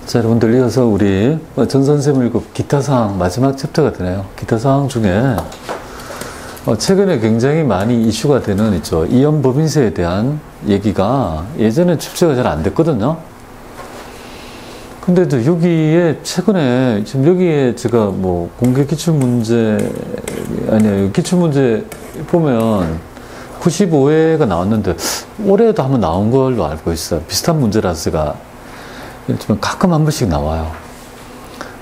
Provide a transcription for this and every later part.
자, 여러분들 이어서 우리 정선생님 읽은 기타 사항 마지막 챕터가 되네요. 기타 사항 중에 최근에 굉장히 많이 이슈가 되는 있죠. 이연법인세에 대한 얘기가 예전에 출제가 잘 안 됐거든요. 근데 여기에 최근에 지금 여기에 제가 뭐 공개 기출문제 아니에요. 기출문제 보면 95회가 나왔는데 올해도 한번 나온 걸로 알고 있어요. 비슷한 문제라서 제가 좀 가끔 한 번씩 나와요.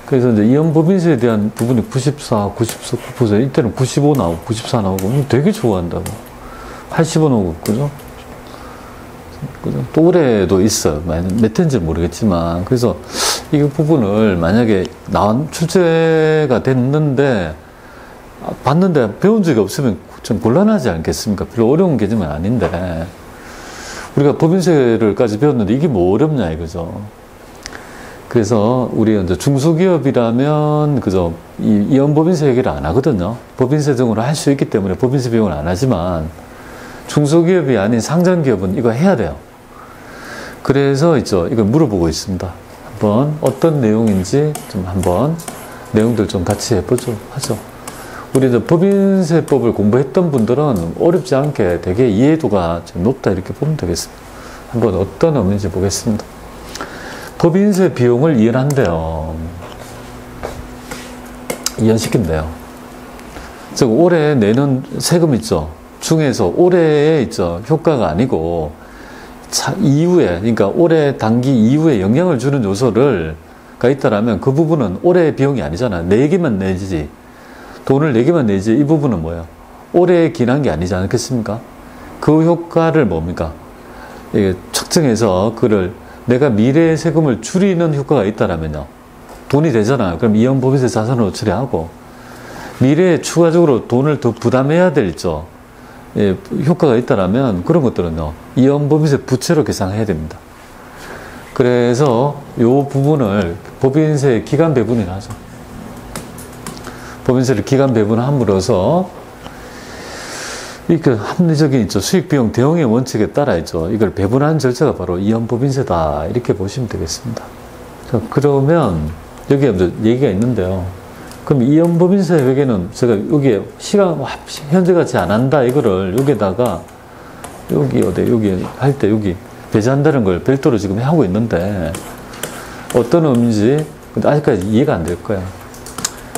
그래서 이제 이연법인세에 대한 부분이 94, 99%, 이때는 95 나오고 94 나오고 되게 좋아한다고. 80원 오고, 그죠? 또 올해도 있어요. 몇 회인지 모르겠지만. 그래서 이 부분을 만약에 출제가 됐는데, 봤는데 배운 적이 없으면 좀 곤란하지 않겠습니까? 별로 어려운 개념은 아닌데. 우리가 법인세를까지 배웠는데 이게 뭐 어렵냐 이거죠. 그래서 우리 이제 중소기업이라면 그죠 이연법인세 얘기를 안 하거든요. 법인세 등으로 할 수 있기 때문에 법인세 비용을 안 하지만 중소기업이 아닌 상장기업은 이거 해야 돼요. 그래서 있죠 이걸 물어보고 있습니다. 한번 어떤 내용인지 좀 한번 내용들 좀 같이 해보죠 하죠. 우리 이제 법인세법을 공부했던 분들은 어렵지 않게 되게 이해도가 좀 높다 이렇게 보면 되겠습니다. 한번 어떤 의미인지 보겠습니다. 법인세 비용을 이연한대요. 이연시킨대요. 즉 올해 내는 세금 있죠. 중에서 올해에 있죠. 효과가 아니고 이후에 그러니까 올해 단기 이후에 영향을 주는 요소가 있다라면 그 부분은 올해 비용이 아니잖아. 내기만 내지. 돈을 내기만 내지. 이 부분은 뭐예요? 올해에 기난 게 아니지 않겠습니까? 그 효과를 뭡니까? 측정해서 그를 내가 미래의 세금을 줄이는 효과가 있다라면요. 돈이 되잖아요. 그럼 이연법인세 자산으로 처리하고 미래에 추가적으로 돈을 더 부담해야 될 효과가 있다라면 그런 것들은요. 이연법인세 부채로 계산해야 됩니다. 그래서 이 부분을 법인세 기간 배분이라 하죠. 법인세를 기간 배분함으로써 합리적인 수익 비용 대응의 원칙에 따라 이걸 배분하는 절차가 바로 이연법인세다 이렇게 보시면 되겠습니다. 자, 그러면 여기에 이제 얘기가 있는데요. 그럼 이연법인세 회계는 제가 여기에 시간 현재같이 안 한다 이거를 여기에다가 여기 할 때 여기 배제한다는 걸 별도로 지금 하고 있는데 어떤 의미인지 아직까지 이해가 안 될 거야.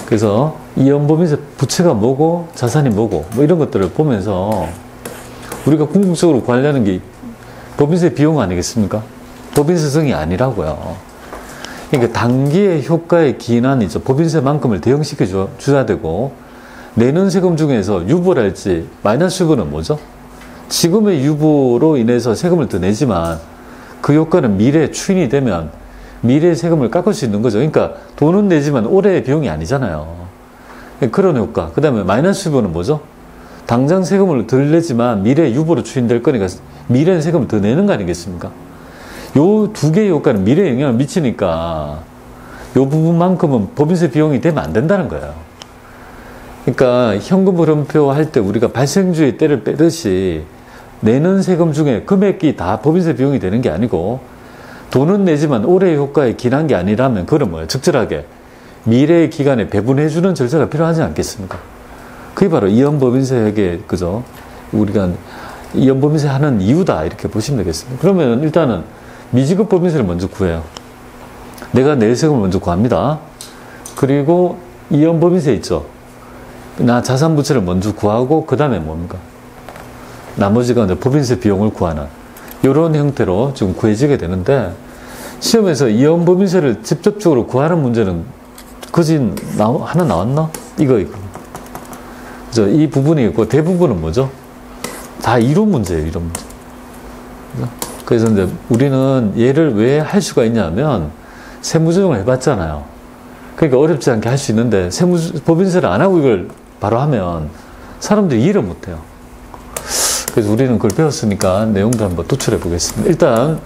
그래서 이연법인세 부채가 뭐고 자산이 뭐고 뭐 이런 것들을 보면서 우리가 궁극적으로 구하려는 게 법인세 비용 아니겠습니까? 법인세성이 아니라고요. 그러니까 단기의 효과에 기인한 법인세만큼을 대응시켜 줘야 되고 내는 세금 중에서 유보랄지 마이너스 유보는 뭐죠? 지금의 유보로 인해서 세금을 더 내지만 그 효과는 미래에 추인이 되면 미래의 세금을 깎을 수 있는 거죠. 그러니까 돈은 내지만 올해의 비용이 아니잖아요. 그런 효과. 그 다음에 마이너스 유보는 뭐죠? 당장 세금을 덜 내지만 미래의 유보로 추인될 거니까 미래의 세금을 더 내는 거 아니겠습니까? 요 두 개의 효과는 미래에 영향을 미치니까 요 부분만큼은 법인세 비용이 되면 안 된다는 거예요. 그러니까 현금 흐름표 할 때 우리가 발생주의 때를 빼듯이 내는 세금 중에 금액이 다 법인세 비용이 되는 게 아니고 돈은 내지만 올해의 효과에 기난 게 아니라면 그건 뭐예요? 적절하게 미래의 기간에 배분해주는 절차가 필요하지 않겠습니까? 그게 바로 이연법인세 회계, 그죠? 우리가 이연법인세 하는 이유다 이렇게 보시면 되겠습니다. 그러면 일단은 미지급 법인세를 먼저 구해요. 내가 낼 세금을 먼저 구합니다. 그리고 이연법인세 있죠? 나 자산부채를 먼저 구하고 그 다음에 뭡니까? 나머지가 이제 법인세 비용을 구하는 이런 형태로 지금 구해지게 되는데 시험에서 이연법인세를 직접적으로 구하는 문제는 그지 하나 나왔나? 이거 그죠? 이 부분이 있고 대부분은 뭐죠? 다 이론 문제예요. 이론 문제. 그죠? 그래서 이제 우리는 얘를 왜 할 수가 있냐면 세무조정을 해봤잖아요. 그러니까 어렵지 않게 할 수 있는데 법인세를 안 하고 이걸 바로 하면 사람들이 이해를 못해요. 그래서 우리는 그걸 배웠으니까 내용도 한번 도출해 보겠습니다. 일단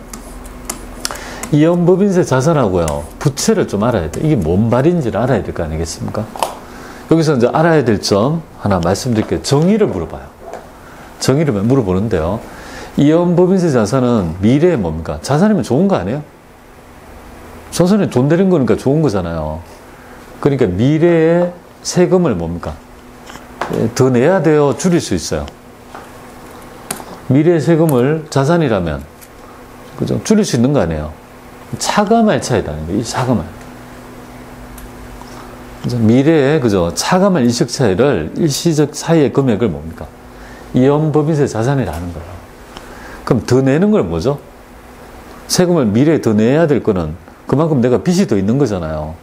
이연법인세 자산하고요 부채를 좀 알아야 돼. 이게 뭔 말인지를 알아야 될 거 아니겠습니까? 여기서 이제 알아야 될 점 하나 말씀드릴게요. 정의를 물어봐요. 정의를 물어보는데요. 이연법인세 자산은 미래에 뭡니까? 자산이면 좋은 거 아니에요? 조선에 돈 내는 거니까 좋은 거잖아요. 그러니까 미래에 세금을 뭡니까? 더 내야 돼요? 줄일 수 있어요? 미래의 세금을 자산이라면, 그죠? 줄일 수 있는 거 아니에요? 차감할 차이라는 거예요. 이 차감할. 미래에, 그죠? 차감할 이식 차이를 일시적 차이의 금액을 뭡니까? 이연법인세 자산이라는 거예요. 그럼 더 내는 걸 뭐죠? 세금을 미래에 더 내야 될 거는 그만큼 내가 빚이 더 있는 거잖아요.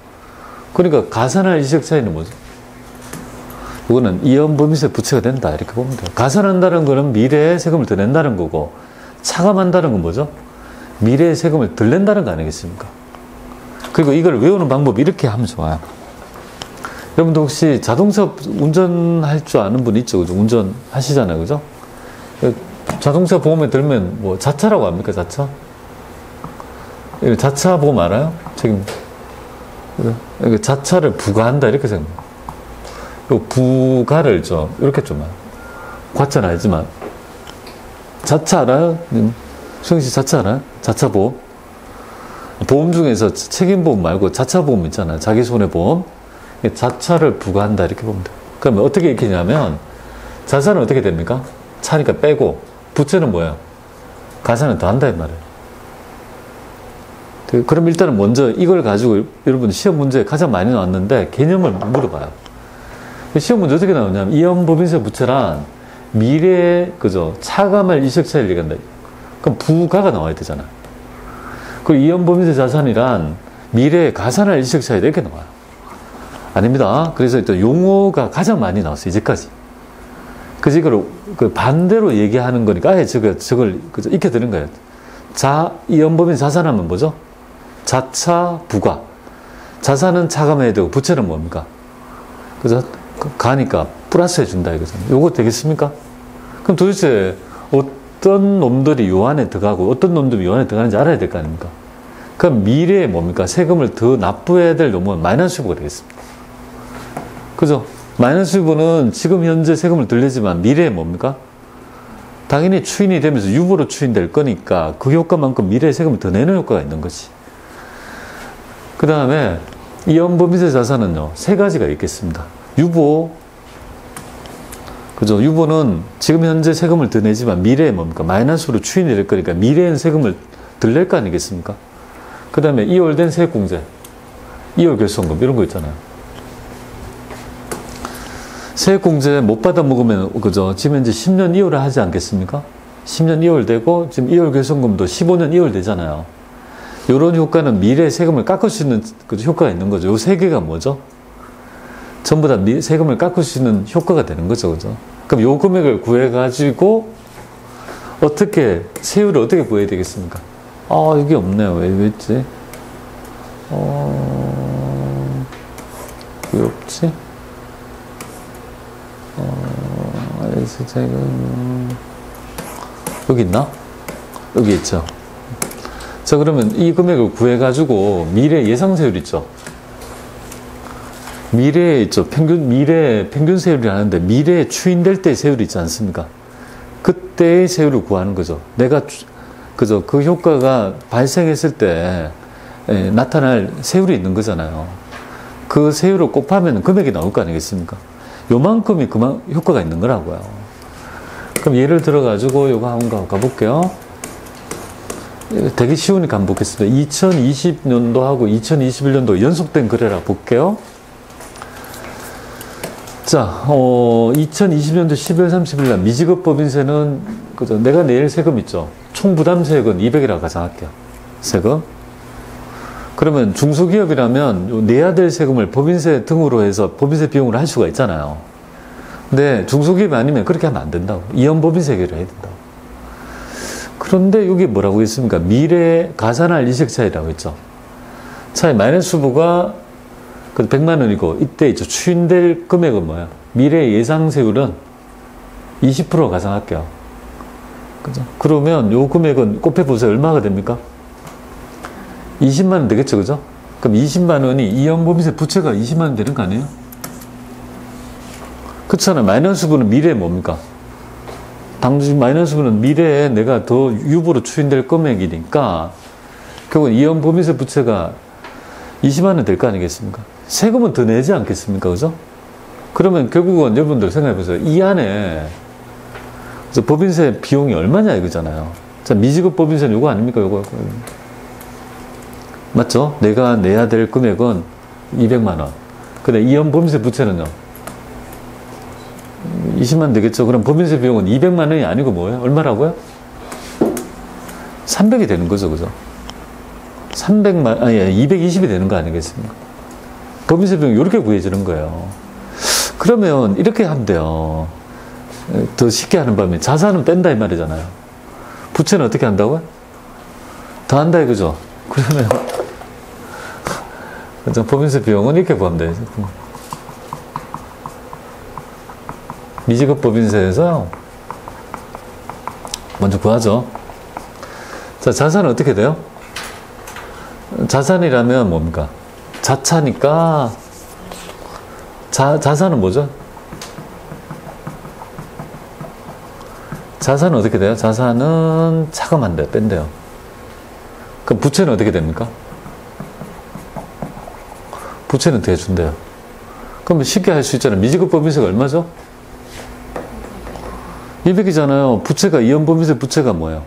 그러니까 가산할 이식 차이는 뭐죠? 이거는 이연법인세 부채가 된다. 이렇게 보면 돼요. 가산한다는 거는 미래에 세금을 더 낸다는 거고, 차감한다는 건 뭐죠? 미래에 세금을 덜 낸다는 거 아니겠습니까? 그리고 이걸 외우는 방법이 이렇게 하면 좋아요. 여러분도 혹시 자동차 운전할 줄 아는 분 있죠? 그죠? 운전하시잖아요. 그죠? 자동차 보험에 들면 뭐 자차라고 합니까? 자차? 자차 보험 알아요? 책임. 자차를 부과한다. 이렇게 생각합니다. 부가를 이렇게 좀 과자는 알지만. 자차 알아요? 수영씨 자차 알아요? 자차 보험? 보험 중에서 책임보험 말고 자차 보험 있잖아요. 자기 손해보험. 자차를 부과한다. 이렇게 보면 돼요. 그러면 어떻게 익히냐면, 자산은 어떻게 됩니까? 차니까 빼고, 부채는 뭐예요? 가산은 더 한다. 이 말이에요. 그럼 일단은 먼저 이걸 가지고 여러분 시험 문제에 가장 많이 나왔는데 개념을 물어봐요. 시험 문제 어떻게 나오냐면, 이연법인세 부채란 미래에, 그죠? 차감할 이식 차이를 얘기한다. 그럼 부가가 나와야 되잖아요. 그리고 이연법인세 자산이란 미래에 가산할 이식 차이다. 이렇게 나와요. 아닙니다. 그래서 일단 용어가 가장 많이 나왔어요. 이제까지. 그래서 이걸 반대로 얘기하는 거니까 아예 저걸 그죠? 익혀드는 거예요. 이연법인 자산하면 뭐죠? 자차 부가. 자산은 차감해야 되고 부채는 뭡니까? 그죠? 가니까 플러스 해준다 이거잖아요. 요거 되겠습니까? 그럼 도대체 어떤 놈들이 요 안에 들어가고 어떤 놈들이 요 안에 들어가는지 알아야 될 거 아닙니까? 그럼 미래에 뭡니까? 세금을 더 납부해야 될 놈은 마이너스 유보가 되겠습니다. 그죠? 마이너스 유보는 지금 현재 세금을 덜 내지만 미래에 뭡니까? 당연히 추인이 되면서 유보로 추인될 거니까 그 효과만큼 미래에 세금을 더 내는 효과가 있는 거지. 그 다음에 이연법인세 자산은요, 세 가지가 있겠습니다. 유보, 그죠? 유보는 지금 현재 세금을 더 내지만 미래에 뭡니까? 마이너스로 추인이 될 거니까 미래엔 세금을 덜 낼 거 아니겠습니까? 그 다음에 이월된 세액공제, 이월결손금 이런 거 있잖아요. 세액공제 못 받아 먹으면, 그죠? 지금 현재 10년 이월을 하지 않겠습니까? 10년 이월되고, 지금 이월결손금도 15년 이월되잖아요. 이런 효과는 미래 세금을 깎을 수 있는 효과가 있는 거죠. 요 세 개가 뭐죠? 전부 다 세금을 깎을 수 있는 효과가 되는 거죠. 그죠? 그럼 요 금액을 구해가지고, 세율을 어떻게 구해야 되겠습니까? 이게 없네요. 왜 있지? 왜 없지? 여기 있나? 여기 있죠. 자, 그러면 이 금액을 구해가지고 미래 예상세율 있죠. 미래에 있죠. 미래 평균 세율이 하는데 미래에 추인될 때 세율이 있지 않습니까? 그때의 세율을 구하는 거죠. 내가 그죠? 그 효과가 발생했을 때 나타날 세율이 있는 거잖아요. 그 세율을 곱하면 금액이 나올 거 아니겠습니까? 요만큼이 효과가 있는 거라고요. 그럼 예를 들어가지고 요거 한번 가볼게요. 되게 쉬우니까 한번 보겠습니다. 2020년도하고 2021년도 연속된 거래라 볼게요. 자, 2020년도 12월 30일 날 미지급 법인세는, 그죠? 내가 낼 세금 있죠? 총 부담세액은 200이라고 가정할게요. 세금. 그러면 중소기업이라면 내야 될 세금을 법인세 등으로 해서 법인세 비용으로 할 수가 있잖아요. 근데 중소기업이 아니면 그렇게 하면 안 된다고. 이연법인세계를 해야 된다고. 그런데 여기 뭐라고 했습니까? 미래 가산할 이식 차이라고 했죠. 차이 마이너스 후보가 100만 원이고 이때 있죠. 추인될 금액은 뭐야? 미래 예상 세율은 20% 가상할게요. 그죠? 그러면 요 금액은 곱해보세요. 얼마가 됩니까? 20만 원 되겠죠. 그죠? 그럼 20만 원이 이연법인세 부채가 20만 원 되는 거 아니에요? 그렇잖아요. 마이너스 부는 미래에 뭡니까? 당시 마이너스 부는 미래에 내가 더 유보로 추인될 금액이니까 결국 이연법인세 부채가 20만 원 될 거 아니겠습니까? 세금은 더 내지 않겠습니까? 그죠? 그러면 결국은 여러분들 생각해보세요. 이 안에 법인세 비용이 얼마냐 이거잖아요. 자, 미지급 법인세는 요거 아닙니까? 요거. 맞죠? 내가 내야 될 금액은 200만 원. 근데 이연 법인세 부채는요? 20만 되겠죠? 그럼 법인세 비용은 200만 원이 아니고 뭐예요? 얼마라고요? 300이 되는 거죠. 그죠? 300만, 아니, 220이 되는 거 아니겠습니까? 법인세 비용이 이렇게 구해지는 거예요. 그러면 이렇게 하면 돼요. 더 쉽게 하는 반면 자산은 뺀다 이 말이잖아요. 부채는 어떻게 한다고요? 더 한다 이거죠. 그러면 법인세 비용은 이렇게 구하면 돼요. 미지급 법인세에서 먼저 구하죠. 자, 자산은 어떻게 돼요? 자산이라면 뭡니까? 자차니까 자산은 뭐죠? 자산은 어떻게 돼요? 자산은 차감한대요. 뺀대요. 그럼 부채는 어떻게 됩니까? 부채는 대준대요. 그럼 쉽게 할 수 있잖아요. 미지급 법인세가 얼마죠? 200이잖아요. 부채가 이연법인세 부채가 뭐예요?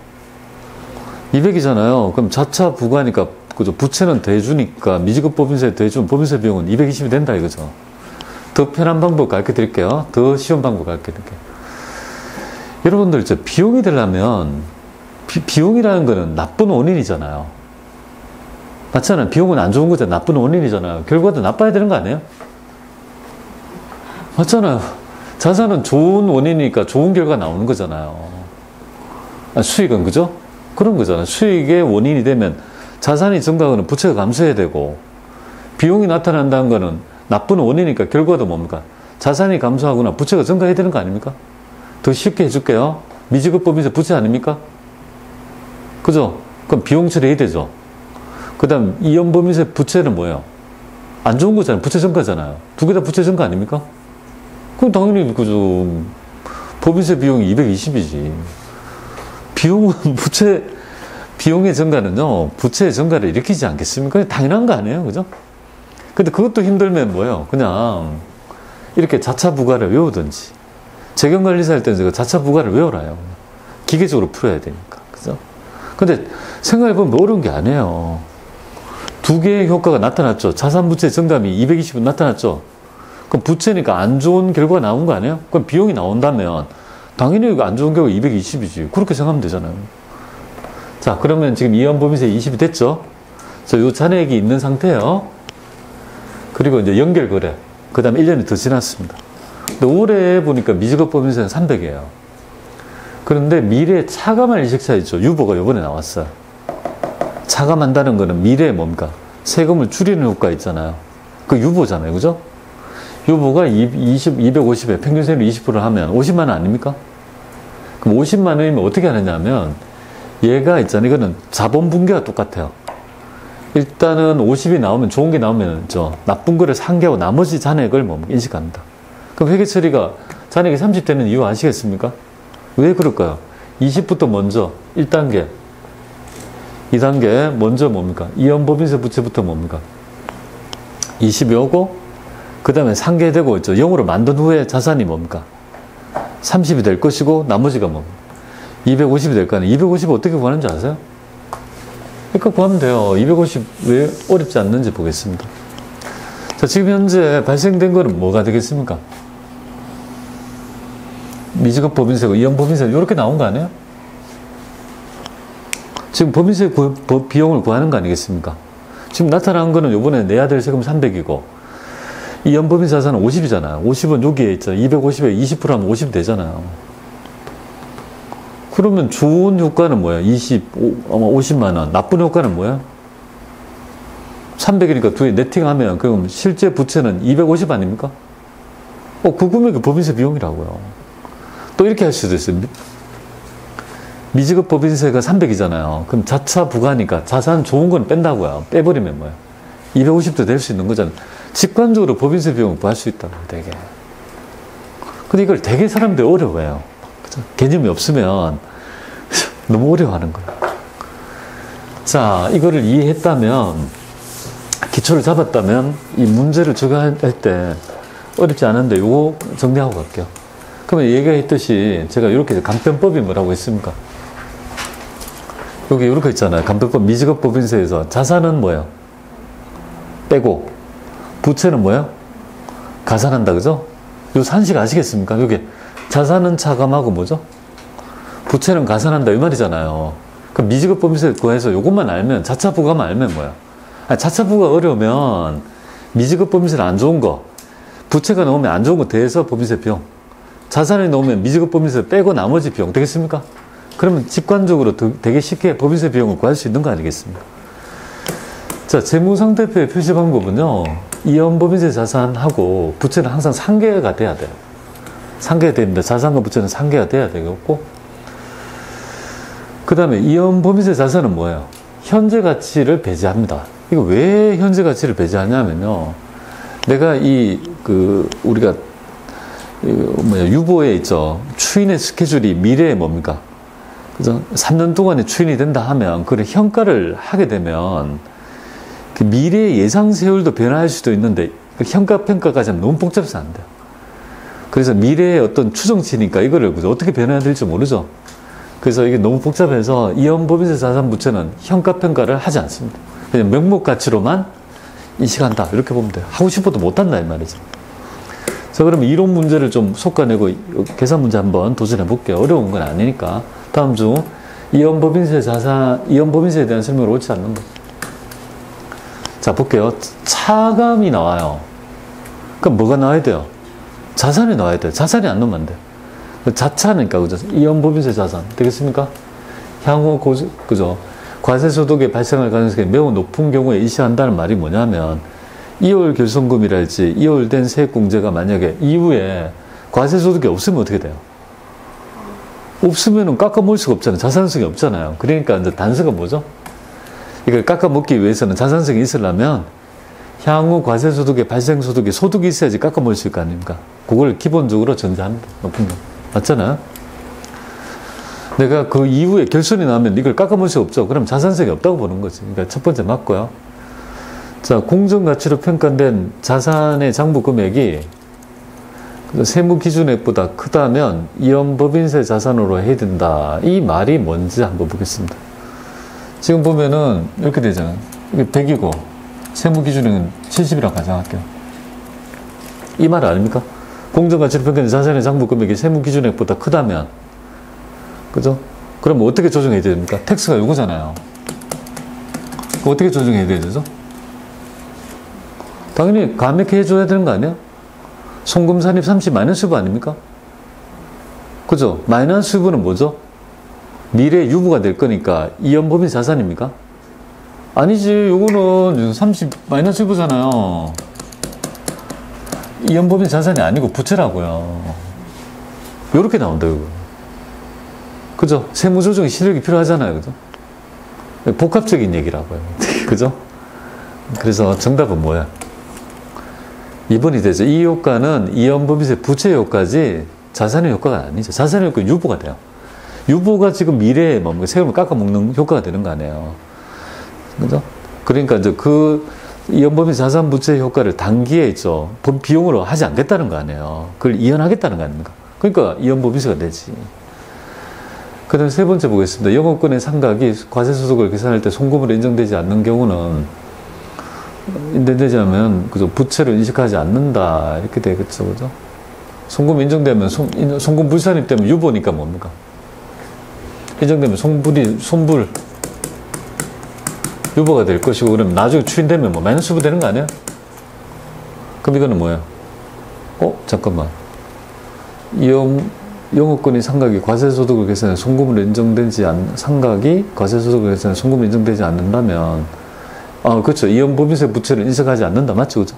200이잖아요. 그럼 자차 부과니까 그죠? 부채는 대주니까 미지급 법인세 대준 법인세 비용은 220이 된다 이거죠. 더 편한 방법 가르쳐 드릴게요. 더 쉬운 방법 가르쳐 드릴게요. 여러분들 이제 비용이 되려면 비용이라는 거는 나쁜 원인이잖아요. 맞잖아요. 비용은 안 좋은 거잖아요. 나쁜 원인이잖아요. 결과도 나빠야 되는 거 아니에요? 맞잖아요. 자산은 좋은 원인이니까 좋은 결과 나오는 거잖아요. 수익은 그죠? 그런 거잖아요. 수익의 원인이 되면 자산이 증가하거나 부채가 감소해야 되고 비용이 나타난다는 거는 나쁜 원인이니까 결과도 뭡니까? 자산이 감소하거나 부채가 증가해야 되는 거 아닙니까? 더 쉽게 해줄게요. 미지급 법인세 부채 아닙니까? 그죠? 그럼 비용 처리해야 되죠. 그 다음 이연법인세 부채는 뭐예요? 안 좋은 거잖아요. 부채 증가잖아요. 두 개 다 부채 증가 아닙니까? 그럼 당연히 그죠. 법인세 비용이 220이지. 비용은 비용의 증가는요, 부채의 증가를 일으키지 않겠습니까? 당연한 거 아니에요? 그죠? 근데 그것도 힘들면 뭐예요? 그냥 이렇게 자차 부과를 외우든지. 재경관리사 할 때는 자차 부과를 외워라요. 기계적으로 풀어야 되니까. 그죠? 근데 생각해보면 어려운 게 아니에요. 두 개의 효과가 나타났죠. 자산 부채 증감이 220은 나타났죠. 그럼 부채니까 안 좋은 결과가 나온 거 아니에요? 그럼 비용이 나온다면 당연히 안 좋은 결과 220이지. 그렇게 생각하면 되잖아요. 자, 그러면 지금 이연법인세 20이 됐죠? 요 잔액이 있는 상태예요. 그리고 이제 연결거래. 그 다음에 1년이 더 지났습니다. 근데 올해 보니까 미지급 법인세는 300이에요. 그런데 미래에 차감할 이식차 있죠. 유보가 요번에 나왔어요. 차감한다는 거는 미래에 뭡니까? 세금을 줄이는 효과 있잖아요. 그 유보잖아요. 그죠? 유보가 250에 평균 세율 20%를 하면 50만 원 아닙니까? 그럼 50만 원이면 어떻게 하느냐 하면 얘가 있잖아요. 이거는 자본 분괴가 똑같아요. 일단은 50이 나오면 좋은 게 나오면 나쁜 거를 상계하고 나머지 잔액을 인식합니다. 그럼 회계 처리가 잔액이 30 되는 이유 아시겠습니까? 왜 그럴까요? 20부터 먼저 1단계, 2단계 먼저 뭡니까? 이연법인세 부채부터 뭡니까? 20이 오고 그 다음에 상계되고 있죠. 0으로 만든 후에 자산이 뭡니까? 30이 될 것이고 나머지가 뭡니까? 250이 될 거 아니에요. 250 어떻게 구하는지 아세요? 그러니까 구하면 돼요. 250 왜 어렵지 않는지 보겠습니다. 자, 지금 현재 발생된 거는 뭐가 되겠습니까? 미지급 법인세고 이연법인세 이렇게 나온 거 아니에요? 지금 법인세 비용을 구하는 거 아니겠습니까? 지금 나타난 거는 요번에 내야 될 세금 300이고 이연법인세 자산은 50이잖아요. 50은 여기에 있잖아요. 250에 20% 하면 50 되잖아요. 그러면 좋은 효과는 뭐야? 50만 원. 나쁜 효과는 뭐야? 300이니까 두 개 네팅하면 그럼 실제 부채는 250 아닙니까? 그 금액이 법인세 비용이라고요. 또 이렇게 할 수도 있어요. 미지급 법인세가 300이잖아요. 그럼 자차 부과니까 자산 좋은 건 뺀다고요. 빼버리면 뭐야? 250도 될 수 있는 거잖아요. 직관적으로 법인세 비용을 구할 수 있다고 되게. 근데 이걸 되게 사람들이 어려워해요. 개념이 없으면 너무 어려워하는 거예요. 자, 이거를 이해했다면 기초를 잡았다면 이 문제를 적용할 때 어렵지 않은데 요거 정리하고 갈게요. 그러면 얘기했듯이 제가 이렇게 간편법이 뭐라고 했습니까? 여기 이렇게 있잖아요. 간편법 미지급법인세에서 자산은 뭐예요? 빼고 부채는 뭐예요? 가산한다, 그죠? 요 산식 아시겠습니까? 여기 자산은 차감하고 뭐죠? 부채는 가산한다 이 말이잖아요. 그럼 미지급법인세 구해서 요것만 알면 자차부가만 알면 뭐야? 자차부가 어려우면 미지급법인세는 안 좋은 거, 부채가 나오면 안 좋은 거 대해서 법인세 비용, 자산이 나오면 미지급법인세 빼고 나머지 비용 되겠습니까? 그러면 직관적으로 되게 쉽게 법인세 비용을 구할 수 있는 거 아니겠습니까? 자, 재무상태표의 표시 방법은요, 이연법인세 자산하고 부채는 항상 상계가 돼야 돼요. 상계가 됩니다. 자산과 부채는 상계가 돼야 되겠고, 그 다음에 이연법인세 자산은 뭐예요? 현재 가치를 배제합니다. 이거 왜 현재 가치를 배제하냐면요, 내가 우리가 유보에 있죠. 추인의 스케줄이 미래에 뭡니까? 그죠? 3년 동안에 추인이 된다 하면, 그걸 현가를 하게 되면, 그 미래의 예상 세율도 변화할 수도 있는데, 그 현가 평가까지 하면 너무 복잡해서 안 돼요. 그래서 미래의 어떤 추정치니까 이거를 어떻게 변화해야 될지 모르죠. 그래서 이게 너무 복잡해서 이연법인세 자산 부채는 현가 평가를 하지 않습니다. 그냥 명목 가치로만 인식한다. 이렇게 보면 돼요. 하고 싶어도 못한다, 이 말이죠. 자, 그러면 이론 문제를 좀 솎아내고 계산 문제 한번 도전해 볼게요. 어려운 건 아니니까. 다음 주 이연법인세 자산, 이연법인세에 대한 설명을 옳지 않는 거. 자, 볼게요. 차감이 나와요. 그럼 뭐가 나와야 돼요? 자산이 나와야 돼요. 자산이 안 나오면 안 돼요. 자차니까, 그죠? 이연법인세 자산. 되겠습니까? 향후 그죠? 과세소득이 발생할 가능성이 매우 높은 경우에 인식한다는 말이 뭐냐면, 이월 결손금이랄지, 이월된 세액공제가 만약에 이후에 과세소득이 없으면 어떻게 돼요? 없으면은 깎아먹을 수가 없잖아요. 자산성이 없잖아요. 그러니까 이제 단서가 뭐죠? 이걸 깎아먹기 위해서는 자산성이 있으려면 향후 과세소득의 발생소득이 소득이 있어야지 깎아먹을 수 있을 거 아닙니까? 그걸 기본적으로 전제합니다. 높은 거. 맞잖아요? 내가 그 이후에 결손이 나면 이걸 깎아먹을 수 없죠. 그럼 자산성이 없다고 보는 거지. 그러니까 첫 번째 맞고요. 자, 공정가치로 평가된 자산의 장부 금액이 세무기준액보다 크다면 이연법인세 자산으로 해야 된다. 이 말이 뭔지 한번 보겠습니다. 지금 보면은 이렇게 되잖아요. 이게 100이고 세무기준액은 70이라고 가정할게요. 이 말 아닙니까? 공정가치로 평가된 자산의 장부 금액이 세무기준액보다 크다면, 그죠? 그럼 어떻게 조정해야 됩니까? 텍스가 요거잖아요. 어떻게 조정해야 되죠? 당연히 감액해줘야 되는 거 아니야? 송금산입 30 마이너스 유부 아닙니까? 그죠? 마이너스 유부는 뭐죠? 미래 유부가 될 거니까 이연법인 자산입니까? 아니지. 요거는 30 마이너스 유부잖아요. 이연법인 자산이 아니고 부채라고요. 요렇게 나온다, 이거. 그죠? 세무조정의 실력이 필요하잖아요. 그죠? 복합적인 얘기라고요. 그죠? 그래서 정답은 뭐야? 2번이 되죠. 이 효과는 이연법인세 부채 효과지 자산의 효과가 아니죠. 자산의 효과는 유보가 돼요. 유보가 지금 미래에 뭡니까? 세금을 깎아먹는 효과가 되는 거 아니에요. 그죠? 그러니까 이제 그 이연법인세 자산 부채 효과를 단기에 있죠. 비용으로 하지 않겠다는 거 아니에요. 그걸 이연하겠다는 거 아닙니까? 그러니까 이연법인세가 되지. 그 다음 세 번째 보겠습니다. 영업권의 상각이 과세소득을 계산할 때 송금으로 인정되지 않는 경우는 인정되지 않으면 그죠? 부채를 인식하지 않는다 이렇게 되겠죠, 그죠? 송금 인정되면 송금 불산입 되면 유보니까 뭡니까? 인정되면 손불 유보가 될 것이고, 그러면 나중에 추인되면 뭐 마이너스 유보 되는 거 아니야? 그럼 이거는 뭐야? 잠깐만. 영업권의 상각이 과세소득을 계산해 송금으로 인정되지 상각이 과세소득을 계산해 송금으로 인정되지 않는다면, 그렇죠. 이연법인세 부채를 인식하지 않는다. 맞죠? 그죠?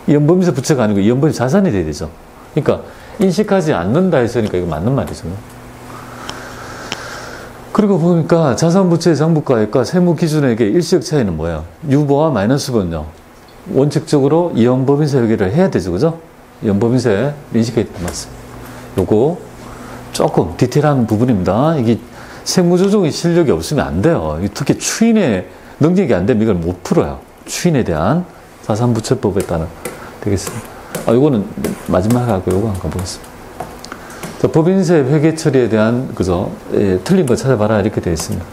이연법인세 부채가 아니고 이연법인세 자산이 돼야 되죠. 그러니까, 인식하지 않는다 했으니까 이거 맞는 말이죠. 그리고 보니까 자산부채의 장부가액과 세무기준액의 일시적 차이는 뭐예요? 유보와 마이너스분요. 원칙적으로 이연법인세 회계를 해야 되죠. 그죠? 이연법인세 인식해야 맞습니다. 요거 조금 디테일한 부분입니다. 이게 세무조정의 실력이 없으면 안 돼요. 특히 추인의 능력이 안 되면 이걸 못 풀어요. 추인에 대한 자산부채법에 따라 되겠습니다. 요거는 마지막 하고 요거 한번 보겠습니다. 자, 법인세 회계 처리에 대한 틀린 거 찾아봐라 이렇게 되어 있습니다.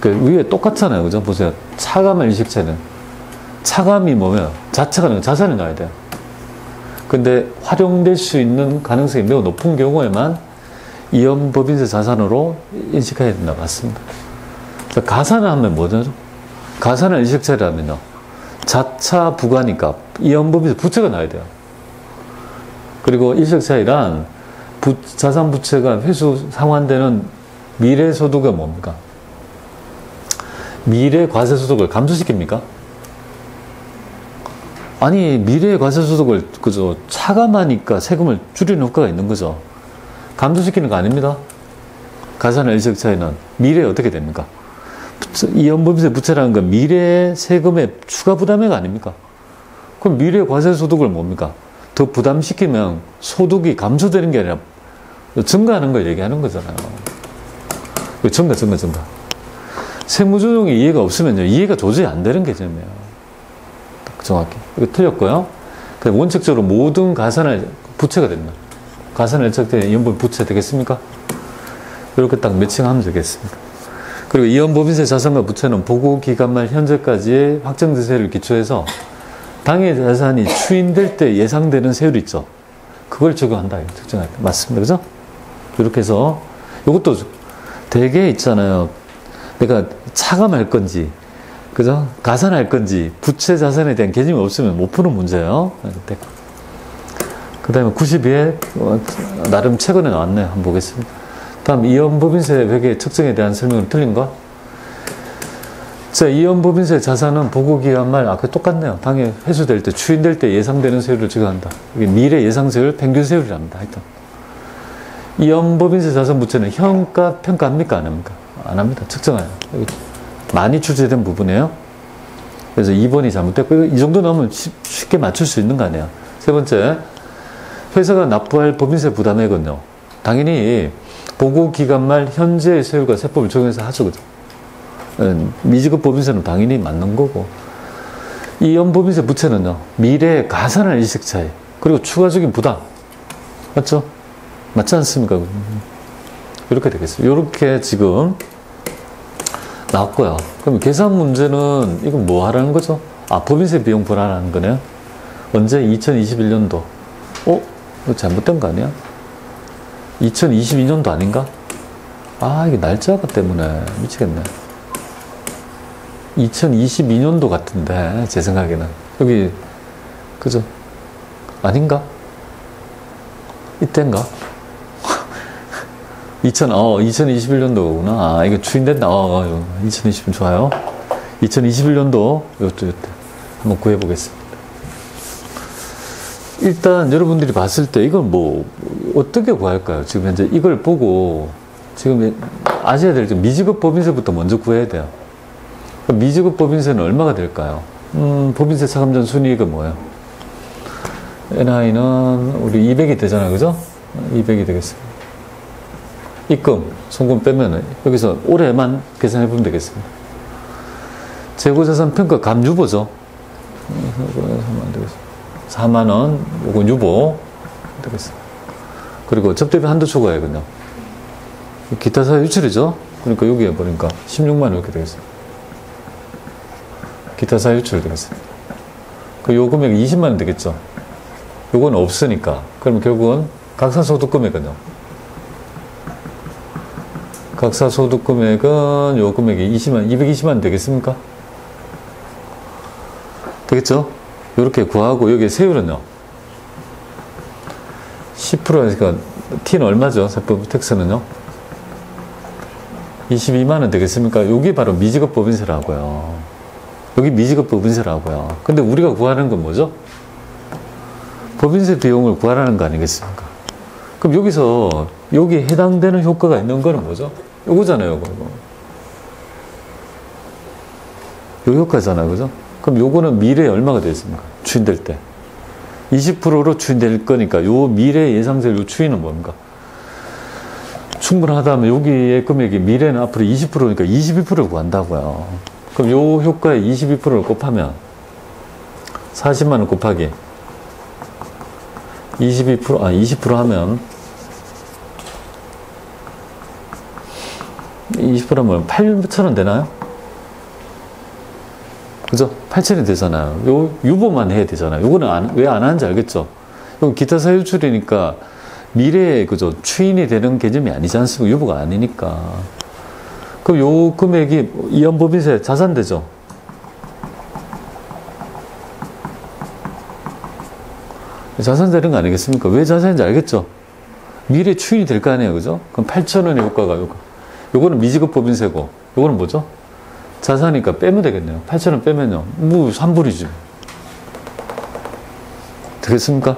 그러니까 위에 똑같잖아요, 그죠? 보세요. 차감할 일식차는 차감이 뭐면 자산을 넣어야 돼요. 근데 활용될 수 있는 가능성이 매우 높은 경우에만 이연법인세 자산으로 인식해야 된다. 맞습니다. 가산을 하면 뭐죠? 가산을 일식차리라면요. 자차 부가니까 이연법인세 부채가 나야 돼요. 그리고 일식차이란 자산 부채가 회수 상환되는 미래소득은 뭡니까? 미래 과세소득을 감소시킵니까? 아니, 미래 과세소득을 차감하니까 세금을 줄이는 효과가 있는 거죠. 감소시키는 거 아닙니다. 가산의 일식 차이는 미래에 어떻게 됩니까? 이연법인세 부채라는 건 미래 세금의 추가 부담액 아닙니까? 그럼 미래 과세소득을 뭡니까? 더 부담시키면 소득이 감소되는 게 아니라 증가하는 걸 얘기하는 거잖아요. 증가. 세무조정에 이해가 없으면요, 이해가 도저히 안 되는 개념이에요. 정확히. 이거 틀렸고요. 원칙적으로 모든 가산을 부채가 됩니다. 가산을 일착된 이연법인 부채 되겠습니까? 이렇게 딱 매칭하면 되겠습니다. 그리고 이연법인세 자산과 부채는 보고기간 말 현재까지의 확정세율을 기초해서 당해 자산이 추인될 때 예상되는 세율이 있죠. 그걸 적용한다. 특정할 때. 맞습니다. 그죠? 이렇게 해서 이것도 되게 있잖아요. 내가 차감할 건지, 그죠? 가산할 건지, 부채 자산에 대한 개념이 없으면 못 푸는 문제예요. 그 다음에 92에 나름 최근에 나왔네요. 한번 보겠습니다. 다음 이연법인세 회계 측정에 대한 설명은 틀린 거? 자, 이연법인세 자산은 보고기간 말 아까 똑같네요. 당해 회수될 때, 추인될 때 예상되는 세율을 적용한다. 이게 미래 예상세율, 평균세율이랍니다. 하여튼 이연법인세 자산 부채는 현가 평가합니까? 안 합니까? 안 합니다. 측정해요. 많이 출제된 부분이에요. 그래서 2번이 잘못됐고, 이 정도 나오면 쉽게 맞출 수 있는 거 아니에요. 세 번째, 회사가 납부할 법인세 부담액은요, 당연히 보고기간 말 현재의 세율과 세법을 적용해서 하죠. 그죠? 미지급 법인세는 당연히 맞는 거고, 이연법인세 부채는요, 미래의 가산할 일식 차이, 그리고 추가적인 부담. 맞죠? 맞지 않습니까? 이렇게 되겠어요. 이렇게 지금 나왔고요. 그럼 계산 문제는 이건 뭐 하라는 거죠? 법인세 비용 분할하는 거네요. 언제? 2021년도. 이거 잘못된 거 아니야? 2022년도 아닌가? 이게 날짜가 때문에 미치겠네. 2022년도 같은데, 제 생각에는. 여기, 그죠? 아닌가? 이때인가? 2021년도구나. 이거 추인된다. 2020년 좋아요. 2021년도, 요때 한번 구해보겠습니다. 일단 여러분들이 봤을 때 이건 뭐, 어떻게 구할까요? 지금 현재 이걸 보고, 지금 아셔야 될 점, 미지급 법인세부터 먼저 구해야 돼요. 미지급 법인세는 얼마가 될까요? 법인세 차감 전 순이익은 뭐예요? NI는 우리 200이 되잖아요. 그죠? 200이 되겠습니다. 입금, 송금 빼면 여기서 올해만 계산해 보면 되겠습니다. 재고자산 평가 감유보죠. 4만원, 요건 유보 되겠습니다. 그리고 접대비 한도 초과액은요. 기타 사유 유출이죠. 그러니까 여기에 보니까 16만원 이렇게 되겠습니다. 기타 사유 유출 되겠습니다. 요 금액 20만원 되겠죠. 요건 없으니까. 그러면 결국은 각사 소득 금액은요. 각사 소득 금액은 요 금액이 220만 되겠습니까? 되겠죠? 요렇게 구하고 여기 세율은요. 10%니까 T는 얼마죠? 세법 텍스는요? 22만원 되겠습니까? 여기 바로 미지급 법인세라고요. 여기 미지급 법인세라고요. 근데 우리가 구하는 건 뭐죠? 법인세 비용을 구하라는 거 아니겠습니까? 그럼 여기서 여기에 해당되는 효과가 있는 거는 뭐죠? 요거잖아요, 요거. 요 효과잖아요, 그죠? 그럼 요거는 미래에 얼마가 되겠습니까? 추인될 때. 20%로 추인될 거니까 요 미래 예상세율 요 추이는 뭡니까? 충분하다면 여기의 금액이 미래는 앞으로 20%니까 22%를 구한다고요. 그럼 요 효과에 22%를 곱하면 40만 원 곱하기 20% 하면 20% 하면 8,000원 되나요? 그죠? 8,000원이 되잖아요. 요 유보만 해야 되잖아요. 요거는 왜 안 하는지 알겠죠? 이건 기타 사유출이니까 미래에 그죠? 추인이 되는 개념이 아니지 않습니까? 유보가 아니니까. 그럼 요 금액이 이연법인세 자산되죠? 자산되는 거 아니겠습니까? 왜 자산인지 알겠죠? 미래 추인이 될 거 아니에요, 그죠? 그럼 8,000원의 효과가 요거는 미지급 법인세고, 요거는 뭐죠? 자산이니까 빼면 되겠네요. 8,000원 빼면요. 뭐 3불이지. 되겠습니까?